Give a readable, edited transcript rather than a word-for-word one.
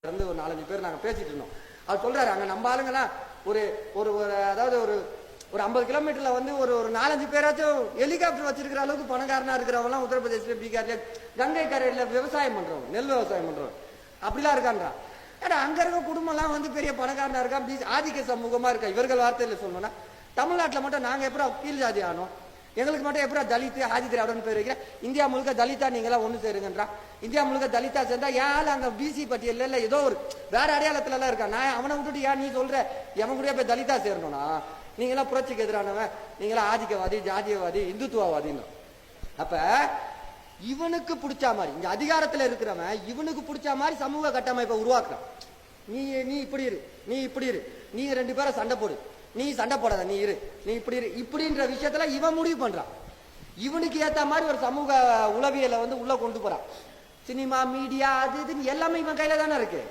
இருந்து ஒரு 4-5 பேர் நாங்க பேசிட்டு இருந்தோம். அவர் சொல்றாரு அங்க நம்ம ஆளுங்கலாம் ஒரு ஒரு அதாவது ஒரு ஒரு 50 கிலோமீட்டர்ல வந்து ஒரு ஒரு 4-5 பேராச்சும் ஹெலிகாப்டர் வச்சிருக்கிற அளவுக்கு பணக்காரனா இருக்கிறவங்க உத்தரப்பிரதேசல பீகார்ல கங்கை கரையில விவசாயம் பண்றவங்க நெல் விவசாயம் பண்றவங்க அப்படிலாம் இருக்கான்றான். ஏன்னா அங்க இருக்க குடும்பம் எல்லாம் வந்து பெரிய பணக்காரனா இருக்கா, ஆதிக்க சமூகமா இருக்கா. இவர்கள் வார்த்தையில சொல்லணும்னா தமிழ்நாட்டில் மட்டும் நாங்க எப்பறம் கீழ் ஜாதி ஆனோம், எங்களுக்கு மட்டும் எப்பறம் தலித் ஆதி திராவிடன் பேர் வைக்கிற. இந்தியா முழுக்க தலித்தா நீங்களா ஒண்ணு சேருங்கன்றான். இந்தியா முழுக்க தலித்தா சேர்ந்தா ஏன் அங்க பிசி பட்டியல் இல்ல ஏதோ ஒரு வேற அடையாளத்துல எல்லாம் இருக்கா. நான் அவனை விட்டுட்டு ஏன் நீ சொல்ற எவன் கூட போய் தலித்தா சேரணும்னா நீங்களா புரட்சிக்கு எதிரானவன், நீங்களா ஆதிக்கவாதி, ஜாதியவாதி, இந்துத்துவவாதின்னு. அப்ப இவனுக்கு பிடிச்ச மாதிரி இங்க அதிகாரத்துல இருக்கிறவன் இவனுக்கு பிடிச்ச மாதிரி சமூக கட்டமைப்பை உருவாக்குறான். நீ நீ இப்படி இரு, நீ இப்படி இரு, நீ 2 பேரை சண்டை போடு, நீ சண்டை போடாத, நீ இரு, நீ இப்படி இரு, இப்படின்ற விஷயத்துல இவன் முடிவு பண்றான். இவனுக்கு ஏத்த மாதிரி ஒரு சமூக உளவியலை வந்து உள்ள கொண்டு போறான். சினிமா, மீடியா, அது இதுன்னு எல்லாமே இவன் கையில தானே இருக்கு.